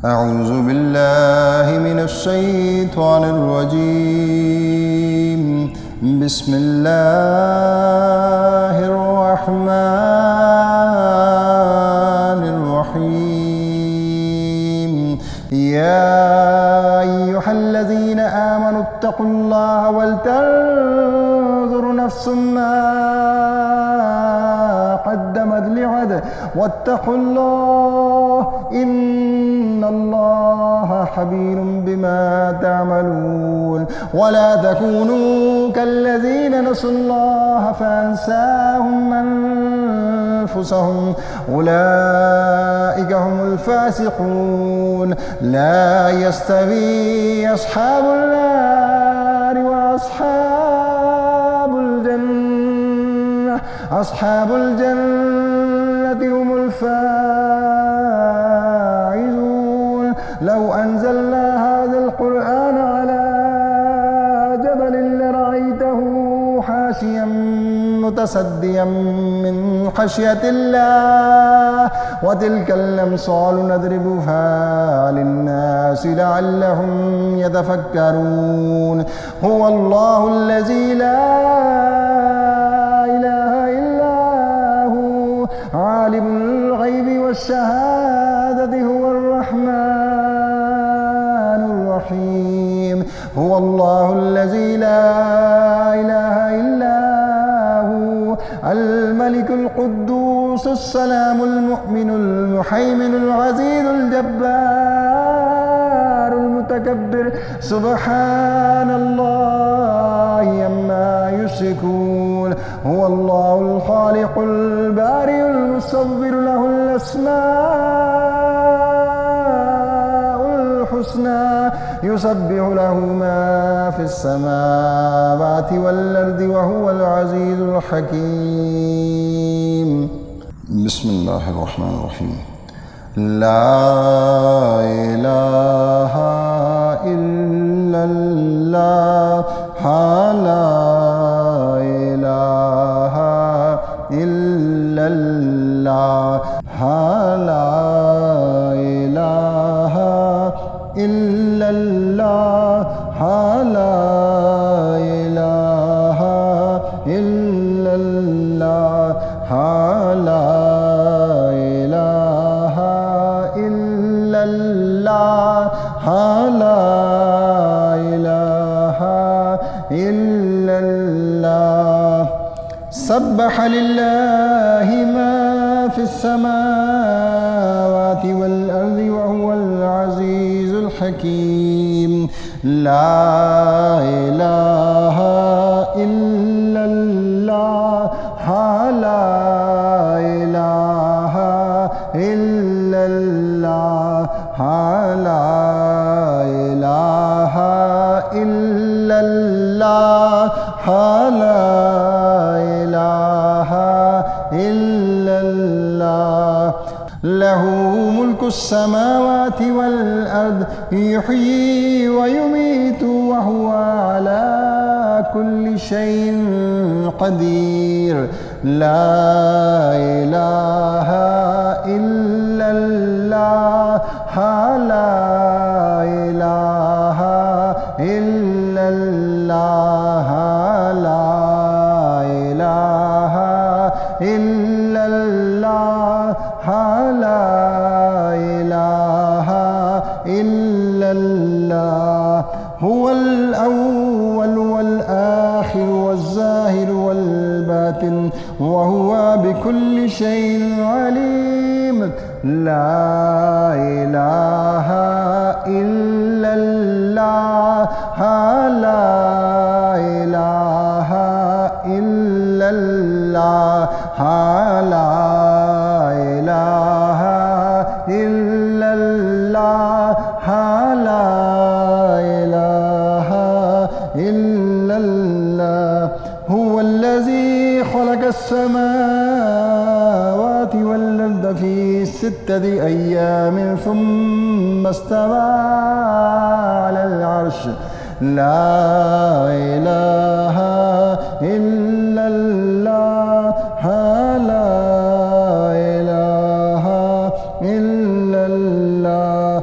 أعوذ بالله من الشيطان الرجيم. بسم الله الرحمن الرحيم. يا أيها الذين آمنوا اتقوا الله ولتنظر نفس ما قدمت لغد واتقوا الله إن الله خبير بما تعملون. ولا تكونوا كالذين نسوا الله فأنساهم أنفسهم أولئك هم الفاسقون. لا يستوي أصحاب النار وأصحاب الجنة أصحاب الجنة هم الفائزون. لو أنزلنا هذا القرآن على جبل لرأيته خاشعا متصدعا من خشية الله. وتلك الأمثال نضربها للناس لعلهم يتفكرون. هو الله الذي لا إله إلا هو عالم الغيب والشهادة هو الرحمن الرحيم. هو الله الذي لا إله إلا هو الملك القدوس السلام المؤمن المهيمن العزيز الجبار المتكبر سبحان الله عما يشركون. هو الله الخالق البارئ المصور له الأسماء الحسنى يسبح له ما في السماوات والأرض وهو العزيز الحكيم. بسم الله الرحمن الرحيم. لا إله إلا الله لا إله إلا الله لا إله إلا الله لا إله إلا الله لا إله إلا الله لا إله إلا الله. سبح لله ما في السماوات والأرض وهو العزيز الحكيم. لا إله إلا الله لا إله إلا الله لا إله إلا الله لا إله إلا الله. له ملك السماوات والأرض يحيي ويميت وهو على كل شيء قدير. لا إله إلا الله لا إله إلا الله لا إله إلا الله لا إله إلا الله. هو الأول والآخر والظاهر والباطن وهو بكل شيء عليم. لا إله إلا الله لا إله إلا الله لا إله إلا الله لا إله إلا الله. هو الذي خلق السماوات والأرض في 6 أيام ثم استوى على العرش. لا إله إلا الله لا إله إلا الله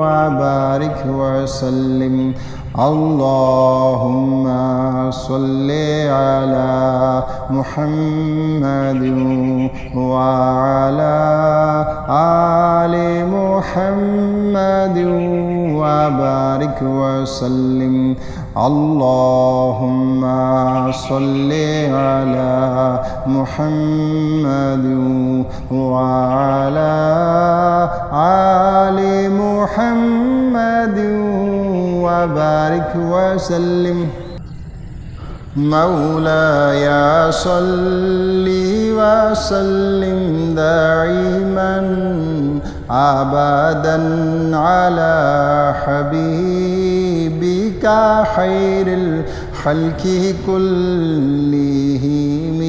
وبارك وسلم اللهم صل على محمد وعلى آل محمد وبارك وسلم اللهم صل على محمد وعلى آل محمد وبارك وسلم مولاي صل وسلم دائما أبدا على حبيبك خير الخلق كلهم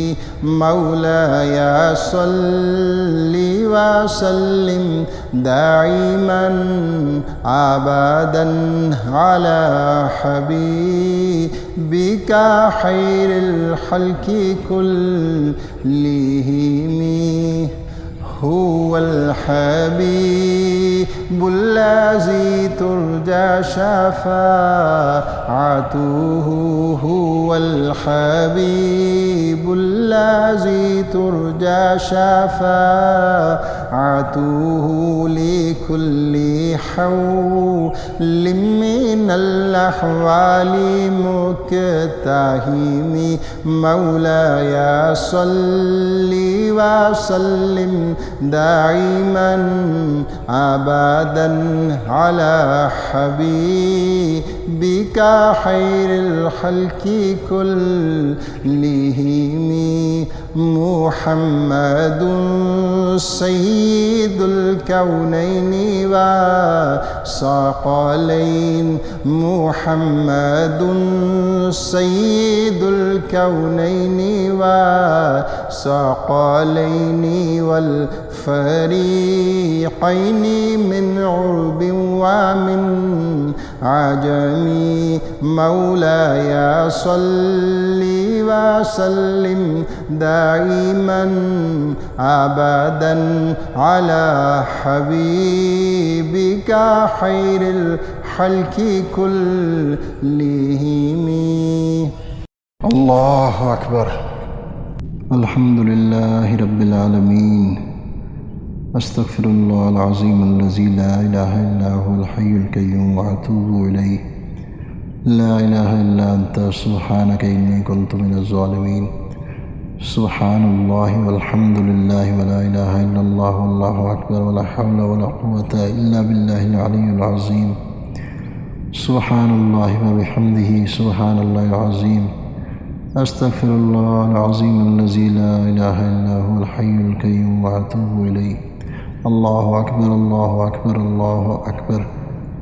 مولاي صل وسلم دائما أبدا على حبيبك خير الخلق كلهم هو الحبيب الذي ترجى شفاعته هو الحبيب الذي ترجى شفاعته لكل حول من الأحوال مكتهم مولاي صل وسلم دائما أبدا على حبيبك خير الخلق كلهم محمد سيد الكونين والثقلين محمد سيد الكونين والثقلين والفريقين من عرب ومن عجم مولاي صل وسلم دائما أبدا على حبيبك خير الخلق كلهم الله أكبر الحمد لله رب العالمين أستغفر الله العظيم الذي لا إله إلا هو الحي القيوم وأتوب إليه لا إله إلا أنت سبحانك إني كنت من الظالمين سبحان الله والحمد لله ولا إله إلا الله والله أكبر ولا حول ولا قوة إلا بالله العلي العظيم سبحان الله وبحمده سبحان الله العظيم أستغفر الله العظيم الذي لا إله إلا هو الحي القيوم وأتوب إليه الله أكبر الله أكبر الله أكبر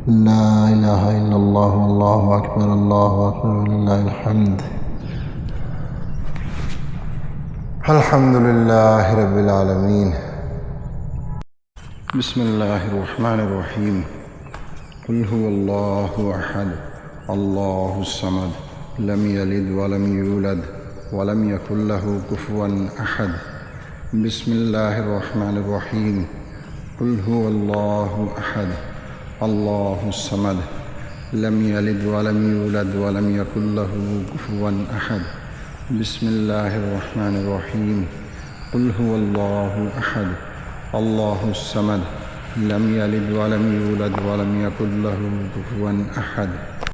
لا إله إلا الله والله أكبر الله أكبر ولله الحمد الحمد لله رب العالمين بسم الله الرحمن الرحيم قل هو الله أحد الله الصمد لم يلد ولم يولد ولم يكن له كفوا أحد بسم الله الرحمن الرحيم قل هو الله أحد الله الصمد لم يلد ولم يولد ولم يكن له كفوا أحد بسم الله الرحمن الرحيم قل هو الله أحد الله الصمد لم يلد ولم يولد ولم يكن له كفوا أحد